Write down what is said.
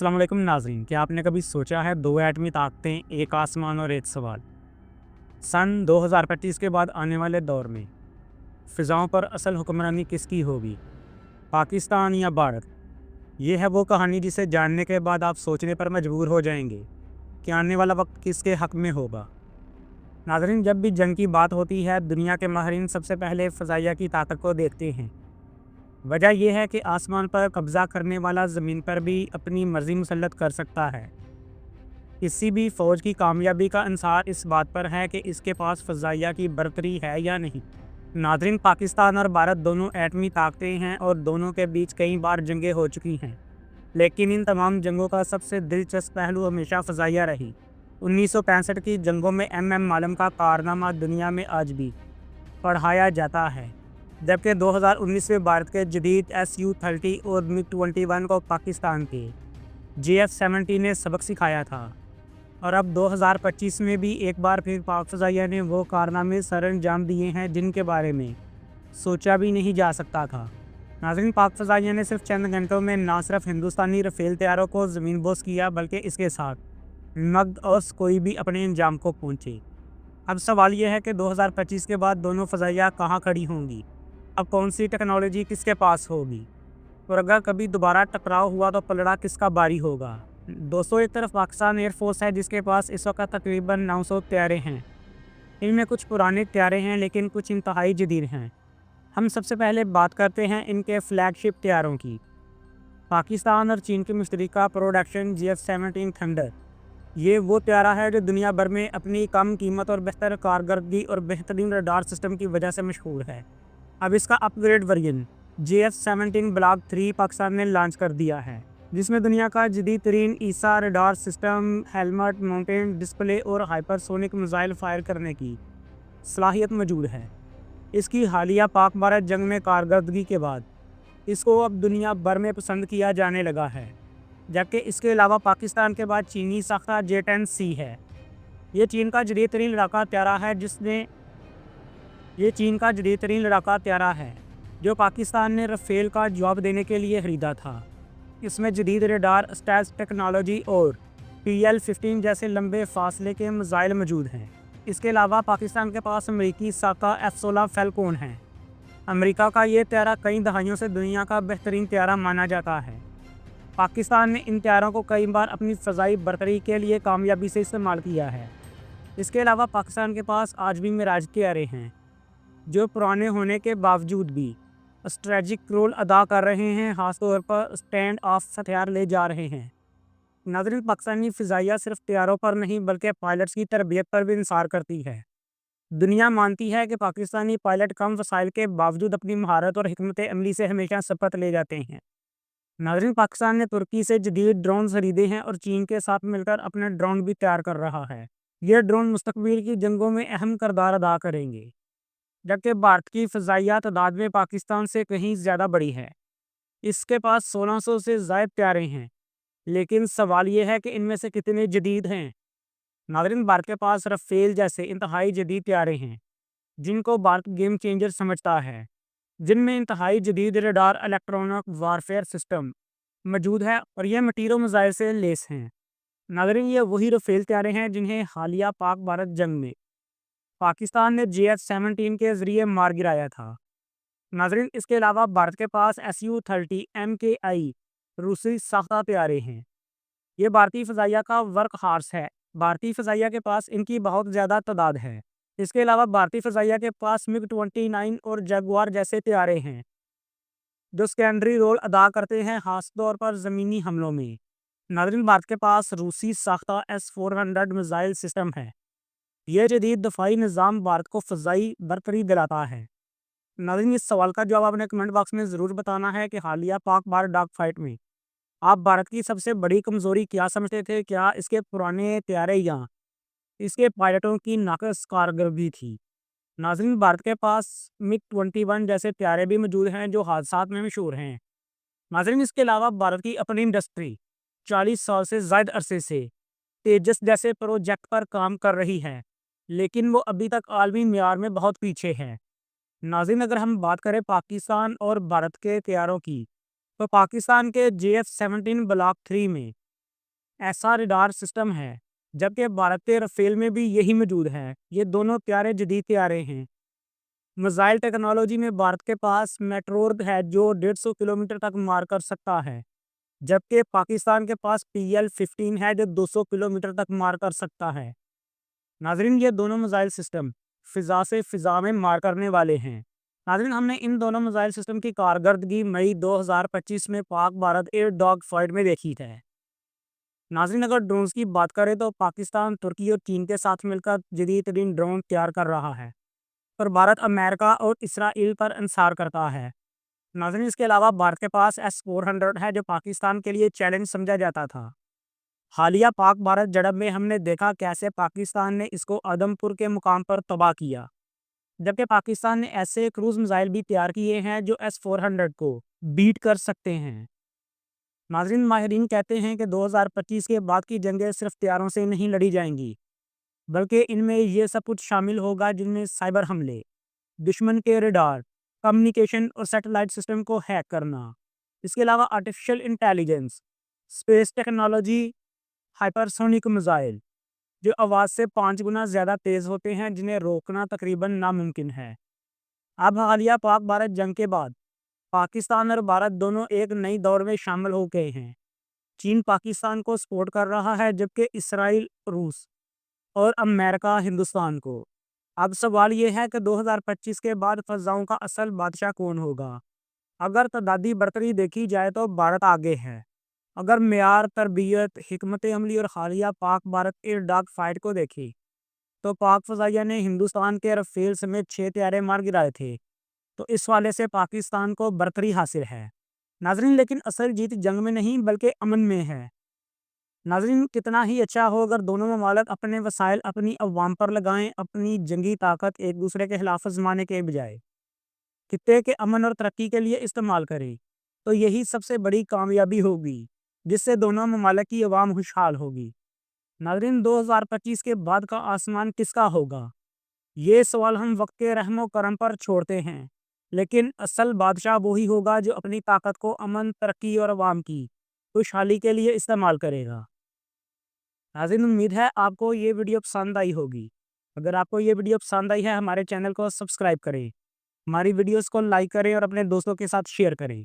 अस्सलाम वालेकुम नाज़रीन, क्या आपने कभी सोचा है दो एटमी ताकतें, एक आसमान और एक सवाल। सन 2025 के बाद आने वाले दौर में फ़िज़ाओं पर असल हुक्मरानी किसकी होगी, पाकिस्तान या भारत? ये है वो कहानी जिसे जानने के बाद आप सोचने पर मजबूर हो जाएंगे कि आने वाला वक्त किसके हक़ में होगा। नाज़रीन, जब भी जंग की बात होती है दुनिया के माहिरीन सबसे पहले फ़ज़ाइया की ताकत को देखते हैं। वजह यह है कि आसमान पर कब्ज़ा करने वाला ज़मीन पर भी अपनी मर्ज़ी मुसल्लत कर सकता है। किसी भी फ़ौज की कामयाबी का इंसार इस बात पर है कि इसके पास फ़ज़ाइया की बरतरी है या नहीं। नाज़रीन, पाकिस्तान और भारत दोनों एटमी ताकतें हैं और दोनों के बीच कई बार जंगें हो चुकी हैं, लेकिन इन तमाम जंगों का सबसे दिलचस्प पहलू हमेशा फ़ज़ाइया रही। 1965 की जंगों में MM मालम का कारनामा दुनिया में आज भी पढ़ाया जाता है, जबकि 2019 में भारत के जदीद Su-30 और MiG-21 को पाकिस्तान के JF-70 ने सबक सिखाया था। और अब 2025 में भी एक बार फिर पाक फ़ज़ाइया ने वो कारनामे सर अंजाम दिए हैं जिनके बारे में सोचा भी नहीं जा सकता था। नाज़रीन, पाक फ़ज़ाइया ने सिर्फ चंद घंटों में ना सिर्फ हिंदुस्तानी रफ़ेल तैयारों को ज़मीन बोस किया, बल्कि इसके साथ नगद और कोई भी अपने अंजाम को पहुँचे। अब सवाल यह है कि 2025 के बाद दोनों फ़ज़ाइया कहाँ खड़ी होंगी, अब कौन सी टेक्नोलॉजी किसके पास होगी, और अगर कभी दोबारा टकराव हुआ तो पलड़ा किसका बारी होगा। दोस्तों, एक तरफ पाकिस्तान एयरफोर्स है जिसके पास इस वक्त तकरीबन 900 तैयारे हैं। इनमें कुछ पुराने तैयारे हैं लेकिन कुछ इंतहाई जदीद हैं। हम सबसे पहले बात करते हैं इनके फ्लैगशिप तैयारों की। पाकिस्तान और चीन के मुश्तरका प्रोडक्शन JF-17 थंडर, ये वो तैयारा है जो दुनिया भर में अपनी कम कीमत और बेहतर कारकर्दगी और बेहतरीन रडार सिस्टम की वजह से मशहूर है। अब इसका upgrade version JF-17 block 3 Pakistan ने लॉन्च कर दिया है, जिसमें दुनिया का जदीद तरीन AESA radar system, helmet mounted display और हाइपरसोनिक मिसाइल फायर करने की सलाहियत मौजूद है। इसकी हालिया पाक भारत जंग में कारकर्दगी के बाद इसको अब दुनिया भर में पसंद किया जाने लगा है, जबकि इसके अलावा पाकिस्तान के बाद चीनी साख्ता J-10C है। ये चीन का जदीद तरीन लड़ाका तैयारा है जो पाकिस्तान ने रफ़ेल का जवाब देने के लिए ख़रीदा था। इसमें जदीद रडार, स्टेल्थ टेक्नोलॉजी और PL-15 जैसे लंबे फासले के मिसाइल मौजूद हैं। इसके अलावा पाकिस्तान के पास अमेरिकी साख्ता F-16 फैल्कोन है। अमेरिका का ये तैयारा कई दहाइयों से दुनिया का बेहतरीन तैयारा माना जाता है। पाकिस्तान ने इन तैयारों को कई बार अपनी फ़ज़ाई बरतरी के लिए कामयाबी से इस्तेमाल किया है। इसके अलावा पाकिस्तान के पास आज भी मिराज तैयारे हैं जो पुराने होने के बावजूद भी स्ट्रेटजिक रोल अदा कर रहे हैं, ख़ासतौर पर स्टैंड ऑफ हथियार ले जा रहे हैं। नाज़रीन, पाकिस्तानी फ़िज़ाइया सिर्फ तैयारों पर नहीं बल्कि पायलट्स की तरबियत पर भी इंसार करती है। दुनिया मानती है कि पाकिस्तानी पायलट कम वसाइल के बावजूद अपनी महारत और हिकमत अमली से हमेशा सबकत ले जाते हैं। नाज़रीन, पाकिस्तान ने तुर्की से जदीद ड्रोन खरीदे हैं और चीन के साथ मिलकर अपने ड्रोन भी तैयार कर रहा है। ये ड्रोन मुस्तकबिल की जंगों में अहम किरदार अदा करेंगे, जबकि भारत की फ़ज़ाइया तादाद में पाकिस्तान से कहीं ज़्यादा बड़ी है। इसके पास 1600 से ज़ायद तैयारे हैं, लेकिन सवाल यह है कि इनमें से कितने जदीद हैं। नाज़रीन, भारत के पास रफ़ेल जैसे इंतहाई जदीद तैयारे हैं जिनको भारत गेम चेंजर समझता है, जिनमें इंतहाई जदीद रडार इलेक्ट्रॉनिक वारफेयर सिस्टम मौजूद है और यह मटीरो मिसाइल से लेस हैं। नाज़रीन, ये वही रफ़ेल तैयारे हैं जिन्हें हालिया पाक भारत जंग में पाकिस्तान ने JF-17 के ज़रिए मार गिराया था। नाज़रीन, इसके अलावा भारत के पास Su-30 MKI रूसी साख्ता तैयारे हैं। ये भारतीय फ़ज़ाइया का वर्क हार्स है। भारतीय फ़ज़ाइया के पास इनकी बहुत ज़्यादा तादाद है। इसके अलावा भारतीय फ़ज़ाइया के पास MiG-29 और जगुआर जैसे तैयारे हैं जो सेकेंडरी रोल अदा करते हैं, ख़ास तौर पर ज़मीनी हमलों में। नाज़रीन, भारत के पास रूसी साख्ता S-400 मिसाइल सिस्टम है। यह जदीद दफ़ाई निज़ाम भारत को फ़ज़ाई बरतरी दिलाता है। नाज़रीन, इस सवाल का जवाब अपने कमेंट बॉक्स में ज़रूर बताना है कि हालिया पाक भारत डॉग फाइट में आप भारत की सबसे बड़ी कमज़ोरी क्या समझते थे? क्या इसके पुराने तैयारे या इसके पायलटों की नाक़िस कारकर्दगी थी? नाज़रीन, भारत के पास MiG-21 जैसे तैयारे भी मौजूद हैं जो हादसात में मशहूर हैं। नाज़रीन, इसके अलावा भारत की अपनी इंडस्ट्री 40 साल से ज़ायद अरसे से तेजस जैसे प्रोजेक्ट पर काम कर रही है, लेकिन वो अभी तक आलमी मियार में बहुत पीछे है। नाज़रीन, अगर हम बात करें पाकिस्तान और भारत के तैयारों की, तो पाकिस्तान के JF-17 ब्लॉक 3 में ऐसा रडार सिस्टम है, जबकि भारत के राफेल में भी यही मौजूद है। ये दोनों प्यारे जदीद तैयारे हैं। मिसाइल टेक्नोलॉजी में भारत के पास मेट्रोर है जो 150 किलोमीटर तक मार कर सकता है, जबकि पाकिस्तान के पास PL-15 है जो 200 किलोमीटर तक मार कर सकता है। नाजरीन, ये दोनों मिसाइल सिस्टम फिजा से फिजा में मार करने वाले हैं। नाजरीन, हमने इन दोनों मिसाइल सिस्टम की कारकर्दगी मई 2025 में Pak Bharat air dog fight में देखी है। नाजरीन, अगर ड्रोन्स की बात करें तो पाकिस्तान तुर्की और चीन के साथ मिलकर जदीद तरीन ड्रोन तैयार कर रहा है, पर भारत अमेरिका और इसराइल पर इंसार करता है। नाज़रीन, इसके अलावा भारत के पास S-400 है जो पाकिस्तान के लिए चैलेंज समझा जाता था। हालिया पाक भारत झड़प में हमने देखा कैसे पाकिस्तान ने इसको आदमपुर के मुकाम पर तबाह किया, जबकि पाकिस्तान ने ऐसे क्रूज मिसाइल भी तैयार किए हैं जो S-400 को बीट कर सकते हैं। नाज़रीन, माहिरीन कहते हैं कि 2025 के बाद की जंगें सिर्फ तैयारों से नहीं लड़ी जाएंगी, बल्कि इनमें ये सब कुछ शामिल होगा, जिनमें साइबर हमले, दुश्मन के रडार, कम्युनिकेशन और सैटेलाइट सिस्टम को हैक करना। इसके अलावा artificial intelligence, space technology, hypersonic missile जो आवाज़ से 5 गुना ज़्यादा तेज़ होते हैं, जिन्हें रोकना तकरीबन नामुमकिन है। अब हालिया पाक भारत जंग के बाद पाकिस्तान और भारत दोनों एक नई दौर में शामिल हो गए हैं। चीन पाकिस्तान को सपोर्ट कर रहा है, जबकि इसराइल रूस और अमेरिका हिंदुस्तान को। अब सवाल ये है कि 2025 के बाद फ़ज़ाओं का असल बादशाह कौन होगा? अगर तदादी बरतरी देखी जाए तो भारत आगे है। अगर मेयार, तरबियत, हिकमत अमली और हालिया Pak Bharat air dog fight को देखी तो पाक फ़ज़ाइया ने हिंदुस्तान के राफेल समेत 6 तैयारे मार गिराए थे, तो इस वाले से पाकिस्तान को बरतरी हासिल है। नाजरीन, लेकिन असल जीत जंग में नहीं बल्कि अमन में है। नाज़रीन, कितना ही अच्छा हो अगर दोनों ममालिक अपने वसाइल अपनी अवाम पर लगाएं, अपनी जंगी ताकत एक दूसरे के खिलाफ आजमाने के बजाय खित्ते के अमन और तरक्की के लिए इस्तेमाल करें, तो यही सबसे बड़ी कामयाबी होगी, जिससे दोनों ममालिक की अवाम खुशहाल होगी। नाज़रीन, 2025 के बाद का आसमान किसका होगा? ये सवाल हम वक्त के रहमो करम पर छोड़ते हैं, लेकिन असल बादशाह वही होगा जो अपनी ताकत को अमन, तरक्की और अवाम की खुशहाली के लिए इस्तेमाल करेगा। नाज़रीन, उम्मीद है आपको ये वीडियो पसंद आई होगी। अगर आपको ये वीडियो पसंद आई है, हमारे चैनल को सब्सक्राइब करें, हमारी वीडियोस को लाइक करें और अपने दोस्तों के साथ शेयर करें।